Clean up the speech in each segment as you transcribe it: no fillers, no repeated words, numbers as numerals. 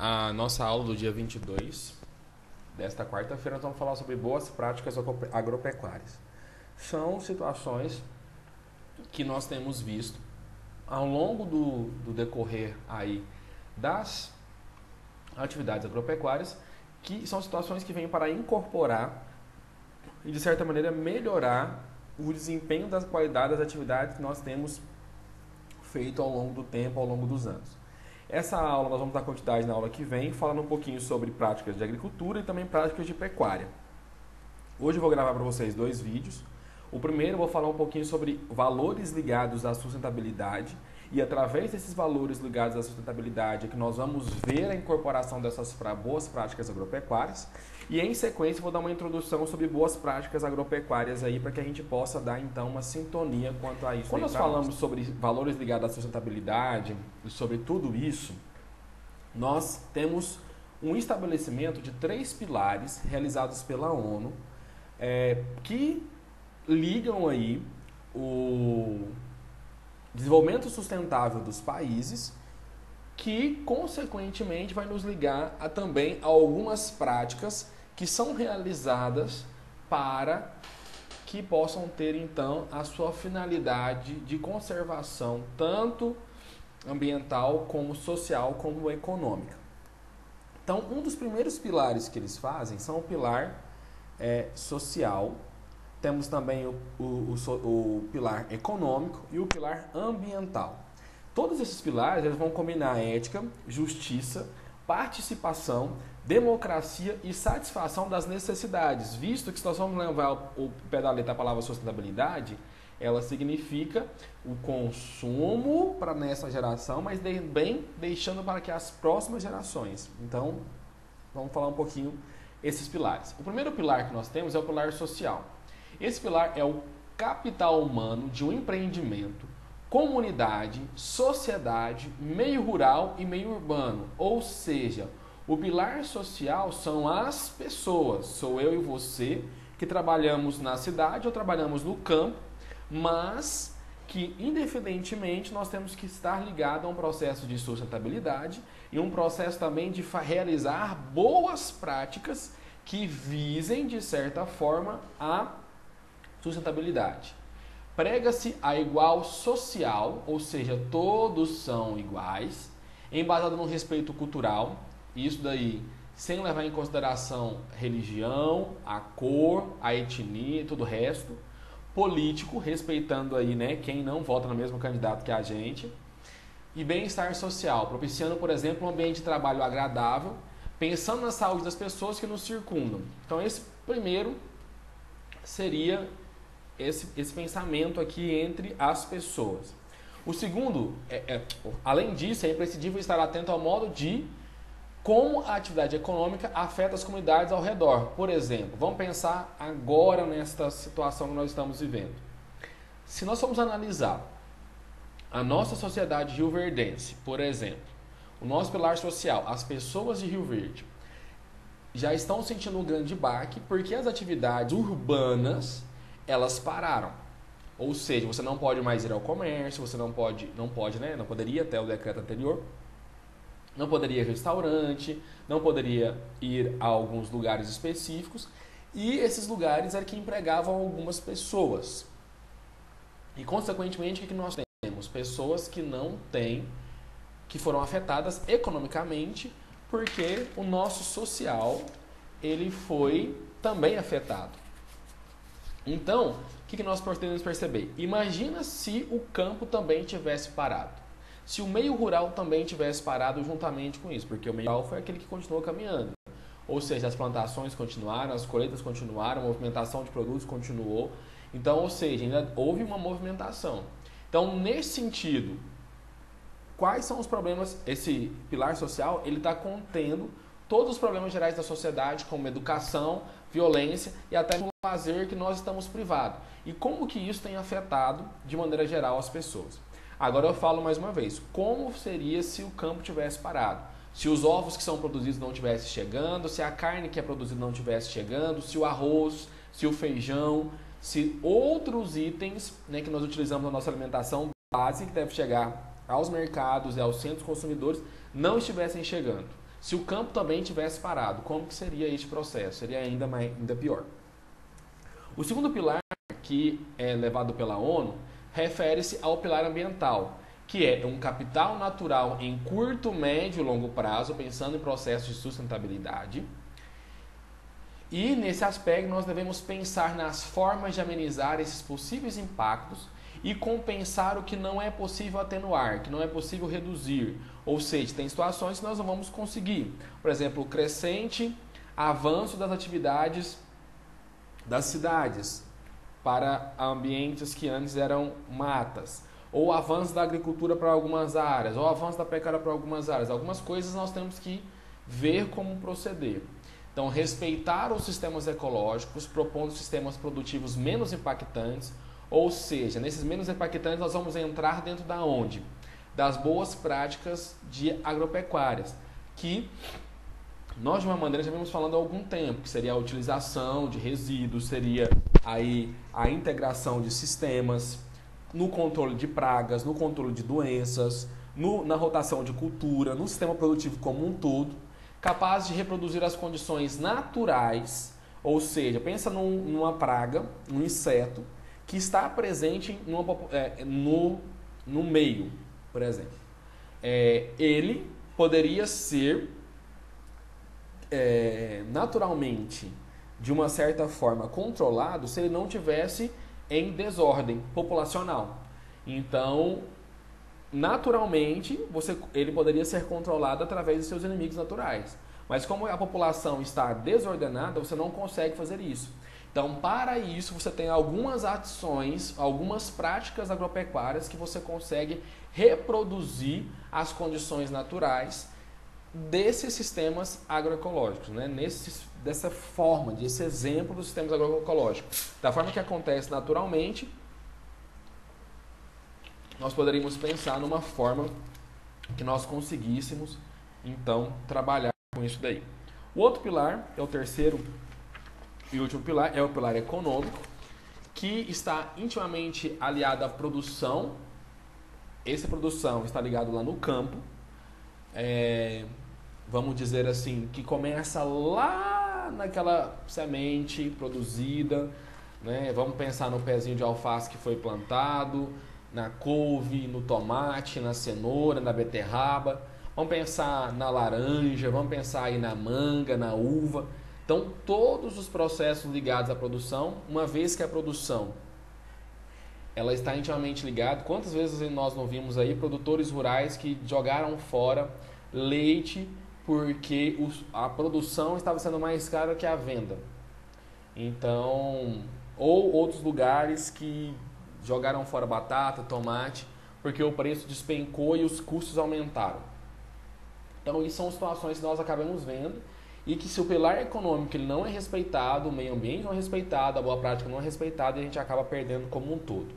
a nossa aula do dia 22 desta quarta-feira. Nós vamos falar sobre boas práticas agropecuárias. São situações que nós temos visto ao longo do decorrer aí das atividades agropecuárias, que são situações que vêm para incorporar e, de certa maneira, melhorar o desempenho da qualidade das atividades que nós temos feito ao longo do tempo, ao longo dos anos. Essa aula nós vamos dar continuidade na aula que vem, falando um pouquinho sobre práticas de agricultura e também práticas de pecuária. Hoje eu vou gravar para vocês 2 vídeos. O primeiro eu vou falar um pouquinho sobre valores ligados à sustentabilidade, e através desses valores ligados à sustentabilidade é que nós vamos ver a incorporação dessas boas práticas agropecuárias. E em sequência eu vou dar uma introdução sobre boas práticas agropecuárias aí, para que a gente possa dar então uma sintonia quanto a isso. Quando nós falamos sobre valores ligados à sustentabilidade e sobre tudo isso, nós temos um estabelecimento de 3 pilares realizados pela ONU, que ligam aí o desenvolvimento sustentável dos países, que consequentemente vai nos ligar também a algumas práticas que são realizadas para que possam ter então a sua finalidade de conservação, tanto ambiental como social como econômica. Então, um dos primeiros pilares que eles fazem são o pilar social. Temos também o pilar econômico e o pilar ambiental. Todos esses pilares eles vão combinar ética, justiça, participação, democracia e satisfação das necessidades, visto que se nós vamos levar o pé da letra a palavra sustentabilidade, ela significa o consumo para nessa geração, mas bem deixando para que as próximas gerações. Então, vamos falar um pouquinho esses pilares. O primeiro pilar que nós temos é o pilar social. Esse pilar é o capital humano de um empreendimento, comunidade, sociedade, meio rural e meio urbano. Ou seja, o pilar social são as pessoas. Sou eu e você que trabalhamos na cidade ou trabalhamos no campo, mas que independentemente nós temos que estar ligado a um processo de sustentabilidade e um processo também de realizar boas práticas que visem, de certa forma, a sustentabilidade. Prega-se a igual social, ou seja, todos são iguais, embasado no respeito cultural, isso daí sem levar em consideração religião, a cor, a etnia e tudo o resto. Político, respeitando aí, né, quem não vota no mesmo candidato que a gente. E bem-estar social, propiciando, por exemplo, um ambiente de trabalho agradável, pensando na saúde das pessoas que nos circundam. Então, esse primeiro seria esse pensamento aqui entre as pessoas. O segundo, além disso, é imprescindível estar atento ao modo de como a atividade econômica afeta as comunidades ao redor. Por exemplo, vamos pensar agora nesta situação que nós estamos vivendo. Se nós formos analisar a nossa sociedade rioverdense, por exemplo, o nosso pilar social, as pessoas de Rio Verde, já estão sentindo um grande baque porque as atividades urbanas elas pararam. Ou seja, você não pode mais ir ao comércio, você não poderia até o decreto anterior, não poderia ir ao restaurante, não poderia ir a alguns lugares específicos, e esses lugares eram que empregavam algumas pessoas. E consequentemente, o que nós temos? Pessoas que não têm, que foram afetadas economicamente, porque o nosso social ele foi também afetado. Então, o que nós podemos perceber? Imagina se o campo também tivesse parado. Se o meio rural também tivesse parado juntamente com isso, porque o meio rural foi aquele que continuou caminhando. Ou seja, as plantações continuaram, as colheitas continuaram, a movimentação de produtos continuou. Então, ou seja, ainda houve uma movimentação. Então, nesse sentido, quais são os problemas? Esse pilar social, ele está contendo todos os problemas gerais da sociedade, como educação, violência e até o lazer que nós estamos privados. E como que isso tem afetado, de maneira geral, as pessoas. Agora eu falo mais uma vez, como seria se o campo tivesse parado? Se os ovos que são produzidos não estivessem chegando, se a carne que é produzida não estivesse chegando, se o arroz, se o feijão, se outros itens, né, que nós utilizamos na nossa alimentação base, que deve chegar aos mercados e aos centros consumidores, não estivessem chegando. Se o campo também tivesse parado, como que seria este processo? Seria ainda pior. O segundo pilar, que é levado pela ONU, refere-se ao pilar ambiental, que é um capital natural em curto, médio e longo prazo, pensando em processos de sustentabilidade. E nesse aspecto nós devemos pensar nas formas de amenizar esses possíveis impactos e compensar o que não é possível atenuar, que não é possível reduzir. Ou seja, tem situações que nós não vamos conseguir. Por exemplo, o crescente avanço das atividades das cidades para ambientes que antes eram matas, ou avanço da agricultura para algumas áreas, ou avanço da pecuária para algumas áreas. Algumas coisas nós temos que ver como proceder. Então, respeitar os sistemas ecológicos, propondo sistemas produtivos menos impactantes, ou seja, nesses menos impactantes nós vamos entrar dentro da onde? Das boas práticas de agropecuárias, que nós de uma maneira já vimos falando há algum tempo, que seria a utilização de resíduos, seria aí a integração de sistemas, no controle de pragas, no controle de doenças, na rotação de cultura, no sistema produtivo como um todo, capaz de reproduzir as condições naturais, ou seja, pensa numa praga, um inseto, que está presente no meio, por exemplo. Ele poderia ser naturalmente, de uma certa forma, controlado se ele não tivesse em desordem populacional. Então, naturalmente, ele poderia ser controlado através de seus inimigos naturais. Mas como a população está desordenada, você não consegue fazer isso. Então, para isso, você tem algumas ações, algumas práticas agropecuárias que você consegue reproduzir as condições naturais desses sistemas agroecológicos, né? Dessa forma, desse exemplo dos sistemas agroecológicos. Da forma que acontece naturalmente, nós poderíamos pensar numa forma que nós conseguíssemos, então, trabalhar com isso daí. O outro pilar, é o terceiro e último pilar, é o pilar econômico, que está intimamente aliado à produção. Essa produção está ligada lá no campo, vamos dizer assim, que começa lá naquela semente produzida, né? Vamos pensar no pezinho de alface que foi plantado, na couve, no tomate, na cenoura, na beterraba. Vamos pensar na laranja, vamos pensar aí na manga, na uva. Então, todos os processos ligados à produção, uma vez que a produção ela está intimamente ligada, quantas vezes nós não vimos aí produtores rurais que jogaram fora leite porque a produção estava sendo mais cara que a venda. Então, ou outros lugares que jogaram fora batata, tomate, porque o preço despencou e os custos aumentaram. Então, isso são situações que nós acabamos vendo e que se o pilar econômico ele não é respeitado, o meio ambiente não é respeitado, a boa prática não é respeitada, a gente acaba perdendo como um todo.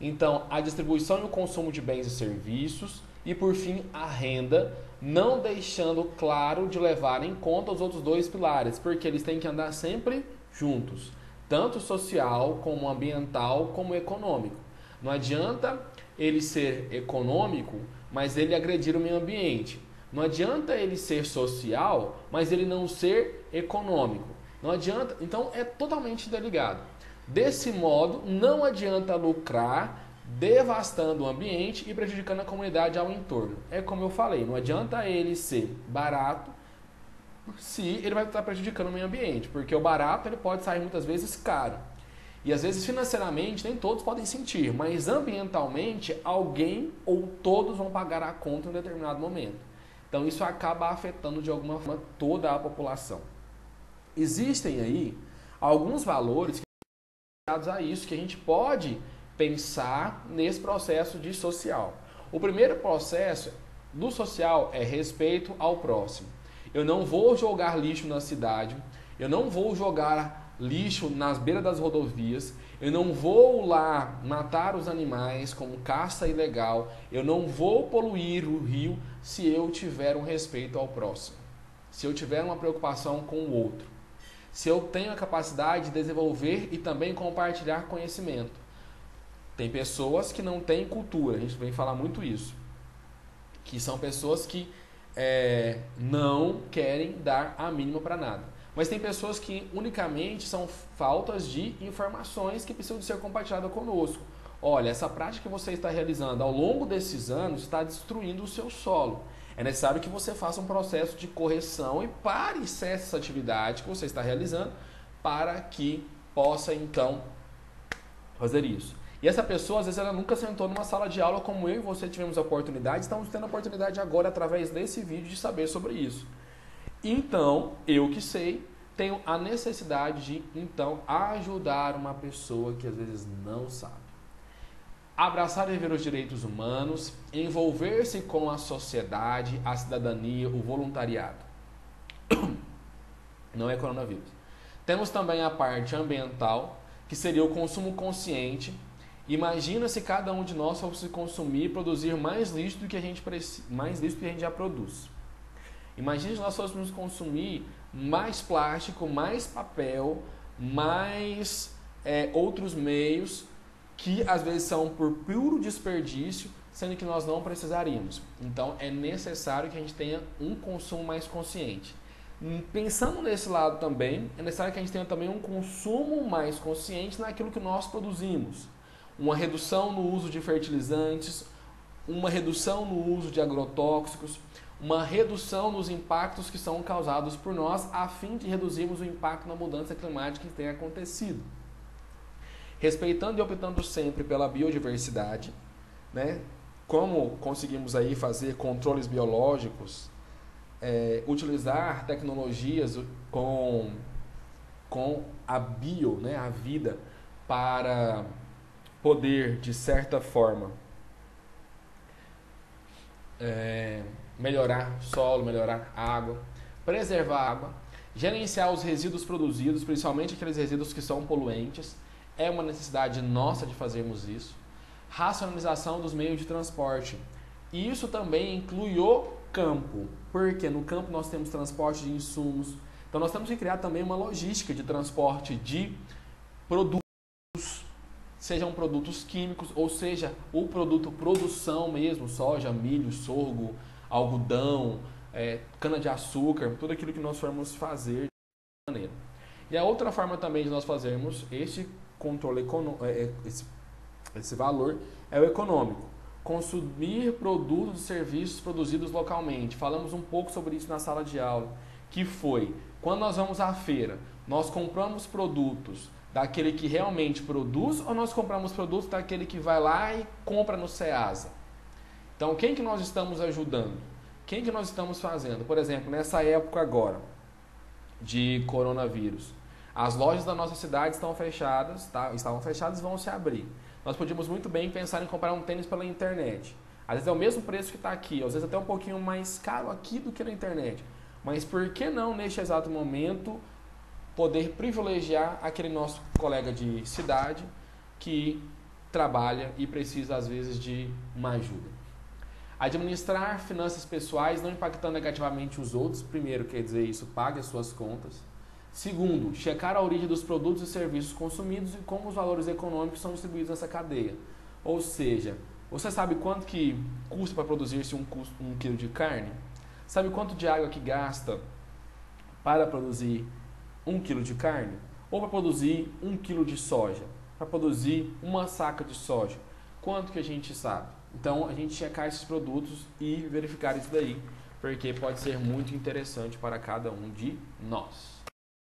Então, a distribuição e o consumo de bens e serviços e, por fim, a renda, não deixando claro de levar em conta os outros dois pilares, porque eles têm que andar sempre juntos, tanto social, como ambiental, como econômico. Não adianta ele ser econômico, mas ele agredir o meio ambiente. Não adianta ele ser social, mas ele não ser econômico. Não adianta, então é totalmente interligado. Desse modo, não adianta lucrar devastando o ambiente e prejudicando a comunidade ao entorno. É como eu falei, não adianta ele ser barato se ele vai estar prejudicando o meio ambiente, porque o barato ele pode sair muitas vezes caro. E às vezes financeiramente nem todos podem sentir, mas ambientalmente alguém ou todos vão pagar a conta em um determinado momento. Então isso acaba afetando de alguma forma toda a população. Existem aí alguns valores ligados a isso que a gente pode pensar nesse processo de social. O primeiro processo do social é respeito ao próximo. Eu não vou jogar lixo na cidade, eu não vou jogar lixo nas beiras das rodovias, eu não vou lá matar os animais como caça ilegal, eu não vou poluir o rio se eu tiver um respeito ao próximo, se eu tiver uma preocupação com o outro, se eu tenho a capacidade de desenvolver e também compartilhar conhecimento. Tem pessoas que não têm cultura, a gente vem falar muito isso, que são pessoas que não querem dar a mínima para nada. Mas tem pessoas que unicamente são faltas de informações que precisam de ser compartilhadas conosco. Olha, essa prática que você está realizando ao longo desses anos está destruindo o seu solo. É necessário que você faça um processo de correção e pare essa atividade que você está realizando para que possa então fazer isso. E essa pessoa, às vezes, ela nunca sentou numa sala de aula como eu e você tivemos a oportunidade, estamos tendo a oportunidade agora, através desse vídeo, de saber sobre isso. Então, eu que sei, tenho a necessidade de, então, ajudar uma pessoa que às vezes não sabe. Abraçar e viver os direitos humanos, envolver-se com a sociedade, a cidadania, o voluntariado. Não é coronavírus. Temos também a parte ambiental, que seria o consumo consciente. Imagina se cada um de nós fosse consumir e produzir mais lixo do que a gente já produz. Imagina se nós fôssemos consumir mais plástico, mais papel, mais outros meios que às vezes são por puro desperdício, sendo que nós não precisaríamos. Então é necessário que a gente tenha um consumo mais consciente. Pensando nesse lado também, é necessário que a gente tenha também um consumo mais consciente naquilo que nós produzimos. Uma redução no uso de fertilizantes, uma redução no uso de agrotóxicos, uma redução nos impactos que são causados por nós, a fim de reduzirmos o impacto na mudança climática que tem acontecido. Respeitando e optando sempre pela biodiversidade, né? Como conseguimos aí fazer controles biológicos, utilizar tecnologias com a bio, né? A vida, para poder, de certa forma, melhorar solo, melhorar água, preservar a água, gerenciar os resíduos produzidos, principalmente aqueles resíduos que são poluentes. É uma necessidade nossa de fazermos isso. Racionalização dos meios de transporte. E isso também inclui o campo, porque no campo nós temos transporte de insumos. Então nós temos que criar também uma logística de transporte de produtos, sejam produtos químicos, ou seja, o produto produção mesmo, soja, milho, sorgo, algodão, cana-de-açúcar, tudo aquilo que nós formos fazer de maneira. E a outra forma também de nós fazermos esse controle econômico, esse valor, é o econômico. Consumir produtos e serviços produzidos localmente. Falamos um pouco sobre isso na sala de aula, que foi, quando nós vamos à feira, nós compramos produtos daquele que realmente produz ou nós compramos produtos daquele que vai lá e compra no Ceasa? Então, quem que nós estamos ajudando? Quem que nós estamos fazendo? Por exemplo, nessa época agora de coronavírus, as lojas da nossa cidade estão fechadas, tá? Estavam fechadas e vão se abrir. Nós podíamos muito bem pensar em comprar um tênis pela internet. Às vezes é o mesmo preço que está aqui, às vezes até um pouquinho mais caro aqui do que na internet. Mas por que não, neste exato momento, poder privilegiar aquele nosso colega de cidade que trabalha e precisa, às vezes, de uma ajuda? Administrar finanças pessoais não impactando negativamente os outros. Primeiro, quer dizer isso, pague as suas contas. Segundo, checar a origem dos produtos e serviços consumidos e como os valores econômicos são distribuídos nessa cadeia. Ou seja, você sabe quanto que custa para produzir-se um quilo de carne? Sabe quanto de água que gasta para produzir 1 quilo de carne? Ou para produzir 1 quilo de soja? Para produzir uma saca de soja? Quanto que a gente sabe? Então, a gente checar esses produtos e verificar isso daí, porque pode ser muito interessante para cada um de nós.